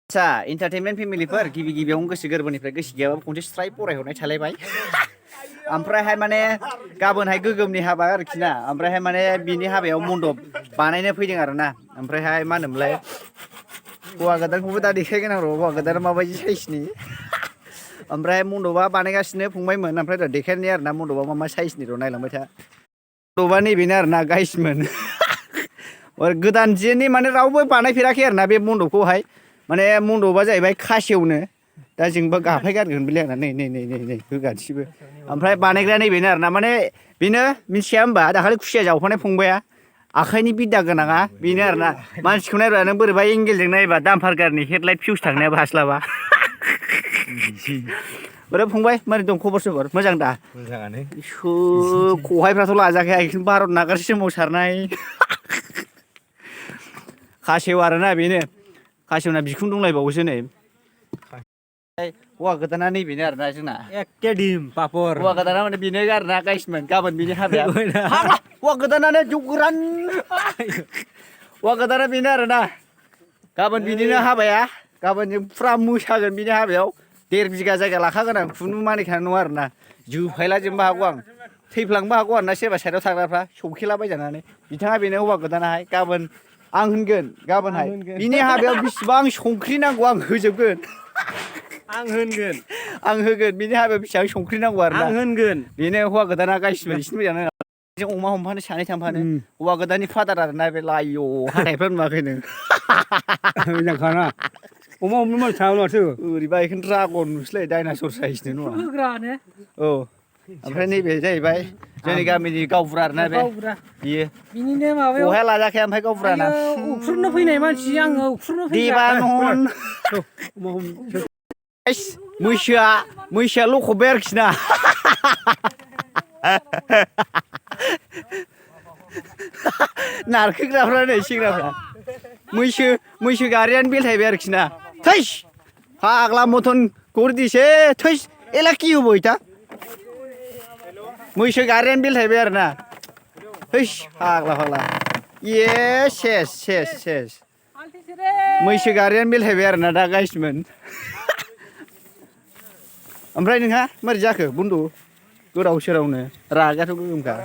आदसा एन्टारटेनमेन्ट फेमिलिफोर गिबियावनो गोसो गोरबोनिफ्राय गोसो गैयाबाबो खनसे स्राय बरायहरनाय थालायबाय ओमफ्रायहाय माने गाबोनहाय गोगोमनि हाबा आरोखि ना ओमफ्रायहाय माने बिनि हाबायाव मन्दप बानायनो फैदों आरो ना ओमफ्रायहाय मा होनोमोनलाय हौवा गोदानखौबो दा देखायगोन आं र' हौवा गोदाना माबायदि साइसनि ओमफ्राय मन्दपआ बानायगासिनो फंबायमोन ओमफ्राय दा देखायनाय आरो ना मन्दपआ मा साइसनि र' नायलांबाय था मन्दपआ नैबेनो आरो ना गाइसमोन गोदान जेनि माने रावबो बानायफेराखै आरो ना बे मन्दपखौहाय माने मन्दपआ जाहैबाय खासेवनो दा जोंबो गाफाय गारगोन बेलाय आंना नै होगासिबो ओमफ्राय बानायग्राया नैबेनो आरो ना माने बेनो मिथिया होमबा दाखालि खुसिया जावफानाय फंबाया आखाइनि बिद्दा गोनाङा बेनो आरो ना मानसिखौ नायब्ला नों बोरैबा एंगेलजों नायोबा दाम्फार गारिनि हेडलाइट फिउस थांनायाबो हास्लाबा बोरै फंबाय मारै दं खबर सबर मोजां दा मोजाङानो खहायफ्राथ' लाजाखाया भारत नागारसि सोमावसारनाय खासेव आरोना बेनो खासेवना बिखुं दंलायबावोसो नै हौवा गोदाना नैबेनो आरोना जोंना एखे डिम पापर हौवा गोदाना माने बेनो आरोना गाइसमोन गाबोन बिनि हाबाया हौवा गोदानानो जौ गोरान हौवा गोदाना बेनो आरोना गाबोन बिनिनो हाबाया गाबोन जों फुरा मोसागोन बिनि हाबायाव 1.5 बिगा जायगा लाखागोन आं खुनु मानिखानाय नङा आरोना जोफायला जोबनोबो हागौ आं थैफ्लांबो हागौ आरोना सोरबा साइडआव थाग्राफ्रा सौखेलाबायजानानै बिथाङा बेनो हौवा गोदानाहाय गाबोन आं होनगोन गाबोनहाय बिनि हाबायाव बेसेबां संख्रि नांगौ आं होजोबगोन आं होनगोन बिनि हाबायाव बेसेबां संख्रि नांगौ आरोना आं होनगोन बेनो हौवा गोदाना गाइसिबो एसे मोजां जों अमा हमफानो सानै थांफानो हौवा गोदाननि फादार आरोना बे लायय हाथायफ्रा नुवाखै नों मोजांखाना अमा हमनो मानसि थाङा माथो ओरैबा बेखौनो ड्रागन नुसैलाय डाइनासर साइसनो नङा होग्रानो औ ओमफ्राय नैबे जाहैबाय जोंनि गामिनि गावबुरा आरोना बे बियो बिनिनो माबायाव बहाय लाजाखाया ओमफ्राय गावबुराना उखुरनो फैनाय मानसि आङो उखुरनो देबानहन मैसोआ लखबबाय आरोखि ना नारखोग्राफ्रा नै सेंग्राफ्रा मैसो गारियानो बेलथायबाय आरोखि ना थैस फाग्ला मथन गरदिसे थैस एला कि हुबो इटा मैसो गारियानो बेलथायबाय आरोना थैस फाग्ला ये सेस मैसो गारियानो बेलथायबाय आरोना दा गाइसमोन ओमफ्राय नोंहा मारै जाखो बन्दु गोदाव सोरावनो रागायाथ' गोगोमखा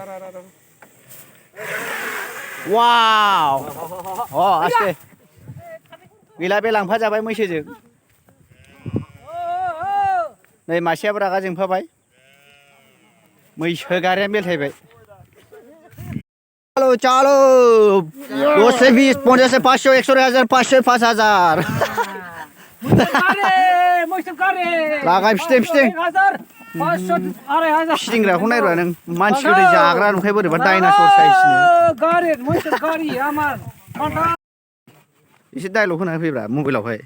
वाव आस्ते गैला बे लांफाजाबाय मैसोजों नै मासेयाबो रागा जोंफाबाय मैसो गारियानो बेलथायबाय चालो 10 से 20 50 से 500 100 1000 500 5000 लागाय फिथिं फिदिंग्राखौ नायब्ला नों मानसि गोदै जाग्रा नुखाय बोरैबा डाइनासर साइसनि एसे डाइलग होना फैब्रा मबाइलावहाय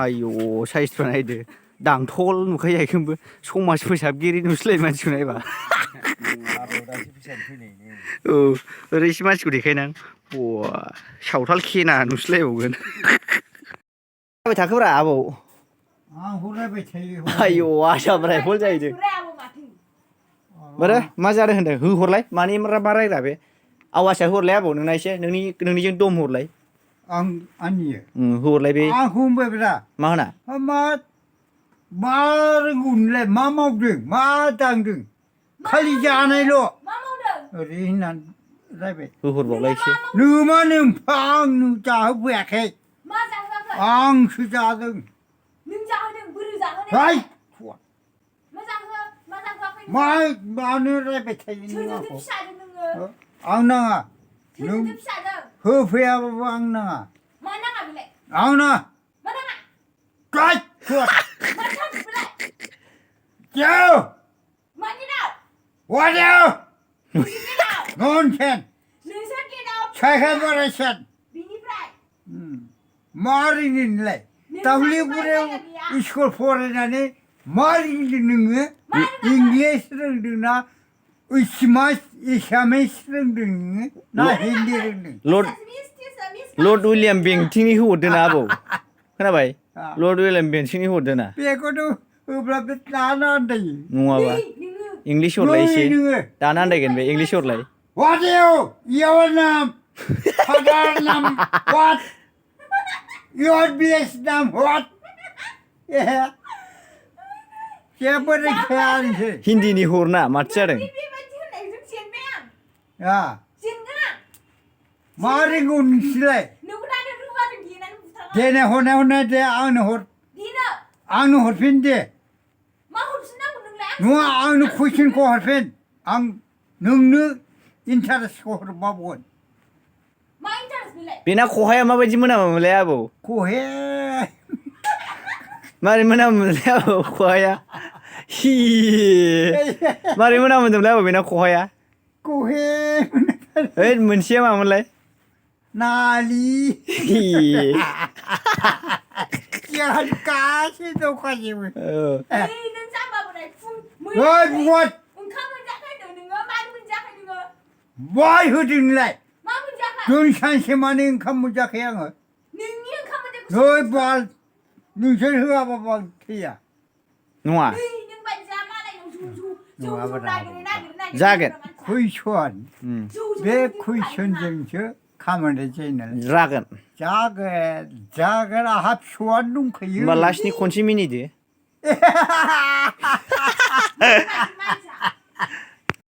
आयौ साइसफ्रा नायदो दांथल नुखायो आइखोमबो समाज फोसाबगिरि नुसैलाय मानसिखौ नायबा औ ओरैसो मानसिखौ देखायनां सावथाल खेना नुसैलायबावगोन जाबाय थाखोब्रा आबौ आं हरलायबाय थायो आयौ आसाम राइफल जाहैदों मारे मा जादों होनदों होहरलाय मानि मा रायग्रा बे आवासा होहरलाय आबौ नोंना एसे नोंनिजों दम हरलाय आं आंनि होहरलाय बे आं होनबायब्रा मा होना मा रोंगौ नोंलाय मा मावदों मा दांदों खालि जानायल' ओरै होननानै रायबाय होहरबावलाय एसे नोमा नोमफा आं जाहोबोयाखै आंसो जादों हाय मानो रायबाय थायो नों आंखौ आं नाङा नों होफैयाबाबो आं नाङा आं नाङा मा रोङो नोंलाय दावलिगुरियाव स्कुल फरायनानै मा रोंदों नोङो इंलिस रोंदोंना एसामिस रोंदों नोङो ना हिन्दी रोंदों लर्ड उइलियाम बेंटिंनि होहरदोना आबौ खोनाबाय लर्ड उइलियाम बेंटिंनि होहरदोना बेखौथ' होब्ला बे दाना आन्दायो नङाबा इंलिस हरलाय एसे दाना आन्दायगोन बे English हरलाय What your name? Father name? What? Your Vietnam what? Yeah. जेबो रोंखायानोसै हिन्दीनि हरना माथो जादों बेबायदि होननायजों जेनबाय आं या जेनगोन आं मा रोंगौ नोंसोरलाय नोंखौ दानो रुवाजों देनानै बुथारगोन देनाय हरनायावनो दे आंनो हर देनो आंनो हरफिन दे मा हरफिननांगौ नोंलाय नङा आंनो कुइसनखौ हरफिन आं नोंनो इन्टारेस्टखौ हरबावगोन मा इन्टारेस्ट बेलाय बेना खहाया माबायदि मोनामोमोनलाय आबौ कहे मारै मोनामोमोनलाय आबौ खहाया हि मारै मोनामोनदोंमोनलाय आबौ बेना खहाया कहे ओइ मोनसेया मामोनलाय नालि हि जोंहा गासै दंखाजोबो औ ओइ नों जाम्बा बोराय फुं ओइ बुवाद ओंखाम मोनजायाखै होनदों नोङो मानो मोनजायाखै नोङो बय होदों नोंलाय मा मोनजायाखै दोन सानसे मानो ओंखाम मोनजाखै आङो नोंनि ओंखाम मोनजायाखै नै बाल नोंसोर होआबा बाल थैया नङा नै नों बायदि जा मालायनाव जौ नङाब्रा नागिरै नागिरै जागोन। कुइसन जौ बे कुइसनजोंसो खामानि जायो नालाय जागोन जागोन आंहा फिसौआनो दंखायो होमबा लास्टनि खनसे मिनिदो मानसि